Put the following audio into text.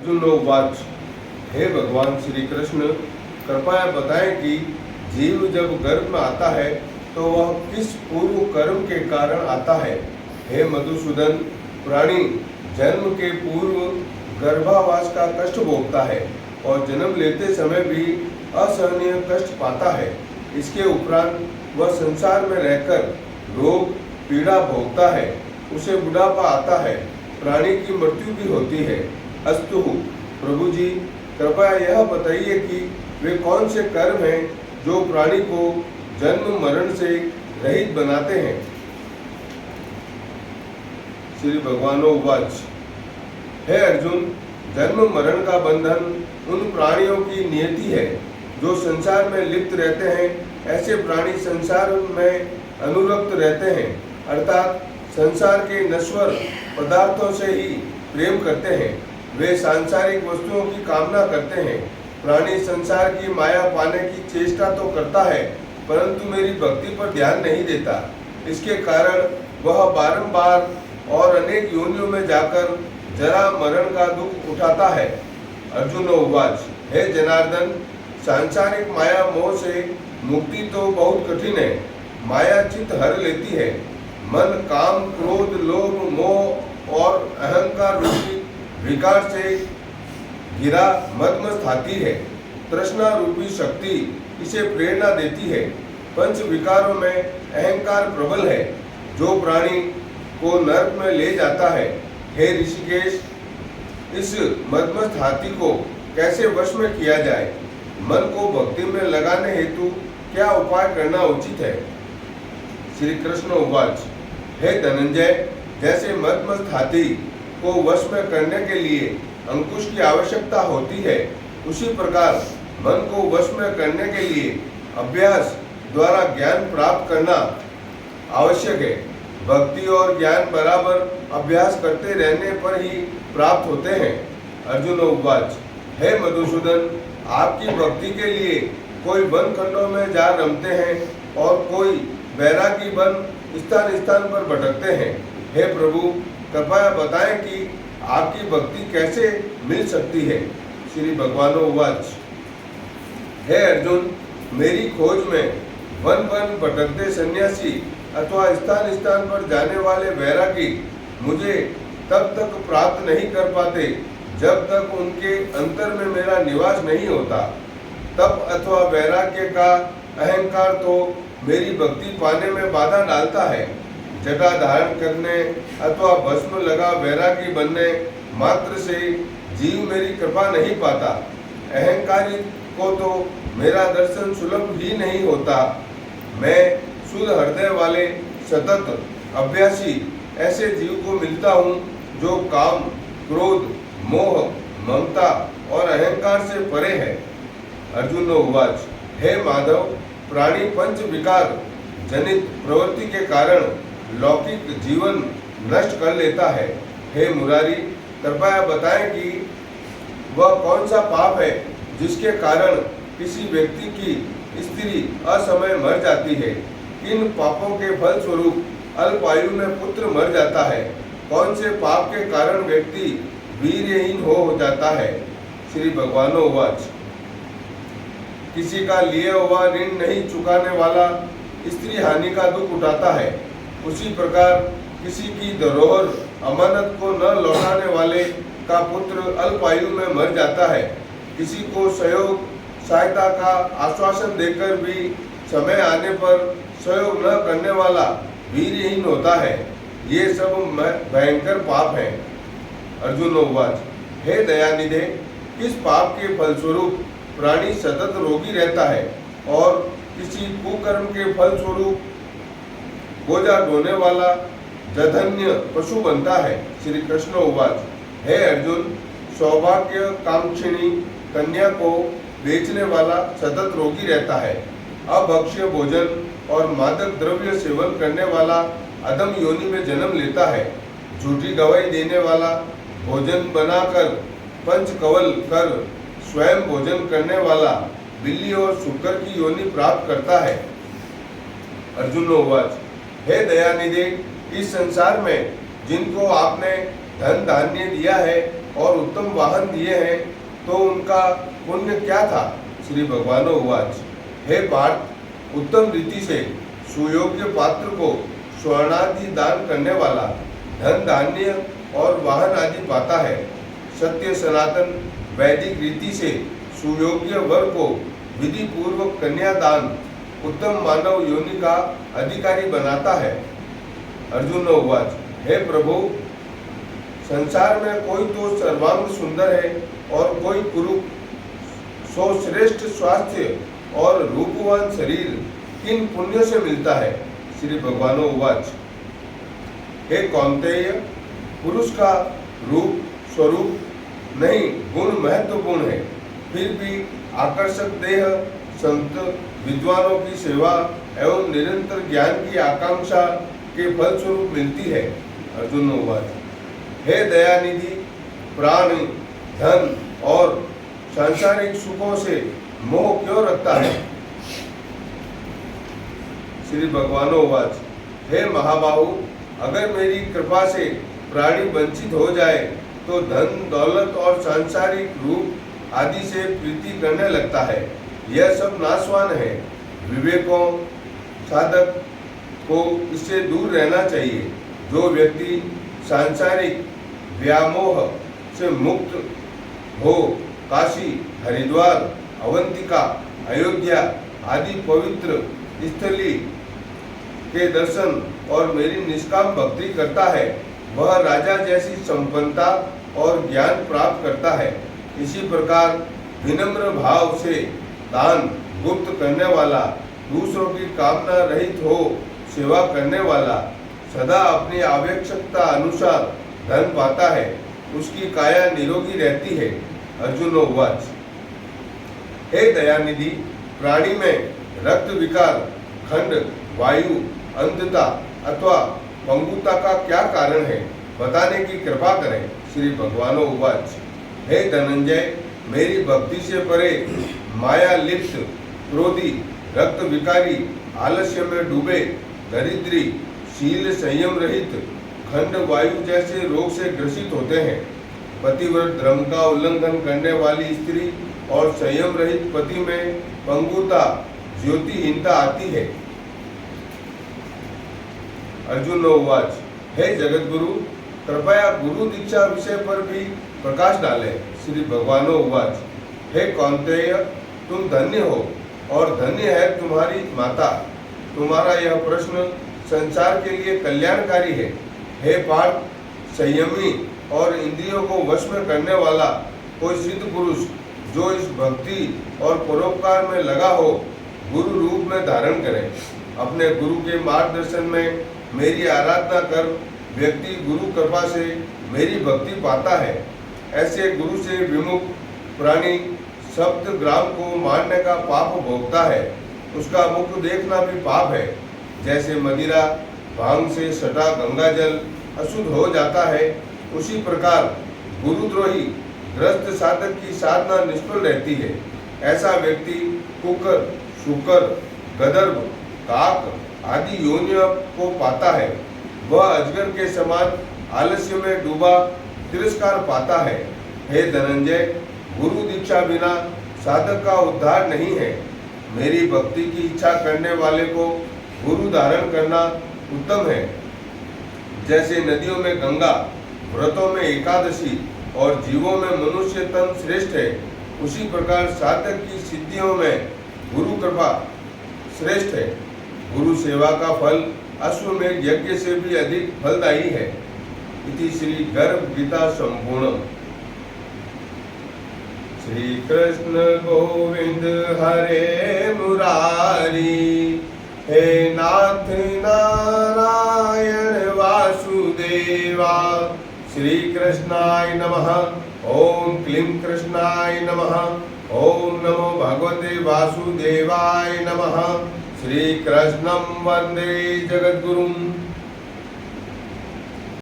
अर्जुन उवाच, हे भगवान श्री कृष्ण, कृपया बताएं कि जीव जब गर्भ में आता है तो वह किस पूर्व कर्म के कारण आता है। हे मधुसूदन, प्राणी जन्म के पूर्व गर्भावास का कष्ट भोगता है और जन्म लेते समय भी असहनीय कष्ट पाता है। इसके उपरांत वह संसार में रहकर रोग पीड़ा भोगता है, उसे बुढ़ापा आता है, प्राणी की मृत्यु भी होती है। अस्तु प्रभु जी, कृपया यह बताइए कि वे कौन से कर्म हैं जो प्राणी को जन्म मरण से रहित बनाते हैं। श्री भगवान उवाच, हे अर्जुन, जन्म मरण का बंधन उन प्राणियों की नियति है जो संसार में लिप्त रहते हैं। ऐसे प्राणी संसार में अनुरक्त रहते हैं, अर्थात संसार के नश्वर पदार्थों से ही प्रेम करते हैं। वे सांसारिक वस्तुओं की कामना करते हैं। प्राणी संसार की माया पाने की चेष्टा तो करता है, परंतु मेरी भक्ति पर ध्यान नहीं देता। इसके कारण वह बारंबार और अनेक योनियों में जाकर जरा मरण का दुख उठाता है। अर्जुन उवाच, हे जनार्दन, सांसारिक माया मोह से मुक्ति तो बहुत कठिन है। माया चित्त हर लेती है। मन काम क्रोध लोभ मोह और अहंकार रूपी विकार से घिरा मदमस्त हाथी है। तृष्णा रूपी शक्ति इसे प्रेरणा देती है। पंच विकारों में अहंकार प्रबल है, जो प्राणी को नरक में ले जाता है। हे ऋषिकेश, इस मदमस्त हाथी को कैसे वश में किया जाए? मन को भक्ति में लगाने हेतु क्या उपाय करना उचित है? श्री कृष्ण उवाच, हे धनंजय, जैसे मदमस्त हाथी को वश में करने के लिए अंकुश की आवश्यकता होती है, उसी प्रकार मन को वश में करने के लिए अभ्यास द्वारा ज्ञान प्राप्त करना आवश्यक है। भक्ति और ज्ञान बराबर अभ्यास करते रहने पर ही प्राप्त होते हैं। अर्जुन उवाच, हे मधुसूदन, आपकी भक्ति के लिए कोई वन खंडों में जा रमते हैं और कोई बैरागी बन स्थान स्थान पर भटकते हैं। हे प्रभु, कृपया बताएं कि आपकी भक्ति कैसे मिल सकती है। श्री भगवान उवाच, हे अर्जुन, मेरी खोज में वन वन भटकते सन्यासी अथवा स्थान स्थान पर जाने वाले वैरागी मुझे तब तक प्राप्त नहीं कर पाते जब तक उनके अंतर में मेरा निवास नहीं होता। तप अथवा वैराग्य का अहंकार तो मेरी भक्ति पाने में बाधा डालता है। जटा धारण करने अथवा भस्म लगा वैरागी बनने मात्र से जीव मेरी कृपा नहीं पाता। अहंकारी को तो मेरा दर्शन सुलभ ही नहीं होता। मैं शुद्ध हृदय वाले सतत अभ्यासी ऐसे जीव को मिलता हूँ जो काम क्रोध मोह ममता और अहंकार से परे है। अर्जुन उवाच, हे माधव, प्राणी पंच विकार जनित प्रवृत्ति के कारण लौकिक जीवन नष्ट कर लेता है। हे मुरारी, कृपया बताएं कि वह कौन सा पाप है जिसके कारण किसी व्यक्ति की स्त्री असमय मर जाती है। किन पापों के फल स्वरूप अल्पायु में पुत्र मर जाता है? कौन से पाप के कारण व्यक्ति वीर्यहीन हो जाता है? श्री भगवान उवाच, किसी का लिए हुआ ऋण नहीं चुकाने वाला स्त्री हानि का दुख उठाता है। उसी प्रकार किसी की धरोहर अमानत को न लौटाने वाले का पुत्र अल्पायु में मर जाता है। किसी को सहयोग सहायता का आश्वासन देकर भी समय आने पर सहयोग न करने वाला वीरहीन होता है। ये सब भयंकर पाप हैं। अर्जुन उवाच, हे दयानिधे, किस पाप के फलस्वरूप प्राणी सतत रोगी रहता है और किसी कुकर्म के फलस्वरूप बोझा ढोने वाला जधन्य पशु बनता है? श्री कृष्ण उवाच, हे अर्जुन, सौभाग्य कांक्षिणी कन्या को बेचने वाला सतत रोगी रहता है। अभक्ष्य भोजन और मादक द्रव्य सेवन करने वाला अधम योनि में जन्म लेता है। झूठी गवाही देने वाला भोजन बनाकर पंच कवल कर स्वयं भोजन करने वाला बिल्ली और शुकर की योनि प्राप्त करता है। अर्जुन उवाच, हे दयानिधे, इस संसार में जिनको आपने धन धान्य दिया है और उत्तम वाहन दिए हैं तो उनका पुण्य क्या था? श्री भगवानो उवाच। हे पार्थ, उत्तम रीति से सुयोग्य पात्र को स्वर्णादि दान करने वाला धन धान्य और वाहन आदि पाता है। सत्य सनातन वैदिक रीति से सुयोग्य वर को विधि पूर्वक कन्यादान उत्तम मानव योनि का अधिकारी बनाता है। अर्जुन उवाच। हे प्रभु, संसार में कोई तो सर्वांग सुंदर है और कोई कुरूप, सो श्रेष्ठ स्वास्थ्य और रूपवान शरीर किन पुण्यों से मिलता है? श्री भगवानो उवाच। हे कौन्तेय, पुरुष का रूप स्वरूप नहीं गुण महत्वपूर्ण है, फिर भी आकर्षक देह संत विद्वानों की सेवा एवं निरंतर ज्ञान की आकांक्षा के फलस्वरूप मिलती है। अर्जुन उवाच। हे दयानिधि, प्राण धन और सांसारिक सुखों से मोह क्यों रखता है? श्री भगवानो उवाच। हे महाबाहु, अगर मेरी कृपा से प्राणी वंचित हो जाए तो धन दौलत और सांसारिक रूप आदि से प्रीति करने लगता है। यह सब नाशवान है। विवेकों साधक को इससे दूर रहना चाहिए। जो व्यक्ति सांसारिक व्यामोह से मुक्त हो काशी, हरिद्वार, अवंतिका, अयोध्या आदि पवित्र स्थली के दर्शन और मेरी निष्काम भक्ति करता है, वह राजा जैसी संपन्नता और ज्ञान प्राप्त करता है। इसी प्रकार विनम्र भाव से दान गुप्त करने वाला, दूसरों की कामना रहित हो सेवा करने वाला, सदा अपनी आवश्यकता अनुसार धन पाता है, उसकी काया निरोगी रहती है। अर्जुन उवाच। हे दयानिधि, प्राणी में रक्त विकार, खंड, वायु, अंधता अथवा पंगुता का क्या कारण है, बताने की कृपा करें। श्री भगवानो उवाच। हे धनंजय, मेरी भक्ति से परे माया लिप्त, क्रोधी, रक्त विकारी, आलस्य में डूबे, दरिद्री, शील संयम रहित, खंड वायु जैसे रोग से ग्रसित होते हैं। पतिव्रत धर्म का उल्लंघन करने वाली स्त्री और संयम रहित पति में पंगुता, ज्योतिहीनता आती है। अर्जुन उवाच। हे जगतगुरु, कृपया गुरु दीक्षा विषय पर भी प्रकाश डालें। श्री भगवानो उवाच। हे कौन्तेय, तुम धन्य हो और धन्य है तुम्हारी माता। तुम्हारा यह प्रश्न संसार के लिए कल्याणकारी है। हे पार्थ, संयमी और इंद्रियों को वश में करने वाला कोई सिद्ध पुरुष जो इस भक्ति और परोपकार में लगा हो, गुरु रूप में धारण करे। अपने गुरु के मार्गदर्शन में मेरी आराधना कर व्यक्ति गुरु कृपा से मेरी भक्ति पाता है। ऐसे गुरु से विमुख प्राणी सप्त ग्राम को मारने का पाप भोगता है। उसका मुख देखना भी पाप है। जैसे मदिरा भांग से सटा गंगा जल अशुद्ध हो जाता है, उसी प्रकार गुरुद्रोही ग्रस्त साधक की साधना निष्फल रहती है। ऐसा व्यक्ति कुकर, शुकर, गदर्भ, काक आदि योनियों को पाता है। वह अजगर के समान आलस्य में डूबा तिरस्कार पाता है। हे धनंजय, गुरु दीक्षा बिना साधक का उद्धार नहीं है। मेरी भक्ति की इच्छा करने वाले को गुरु धारण करना उत्तम है। जैसे नदियों में गंगा, व्रतों में एकादशी और जीवों में मनुष्य तन श्रेष्ठ है, उसी प्रकार साधक की सिद्धियों में गुरु कृपा श्रेष्ठ है। गुरु सेवा का फल अश्वमेध यज्ञ से भी अधिक फलदायी है। इति श्री गर्भ गीता संपूर्ण। श्री कृष्ण गोविंद हरे मुरारी, हे नाथ नारायण वासुदेवा। श्री कृष्णाय नमः। ओम क्लीं कृष्णाय नमः। ओम नमो भगवते वासुदेवाय नमः। श्री कृष्णं वंदे जगद्गुरुं।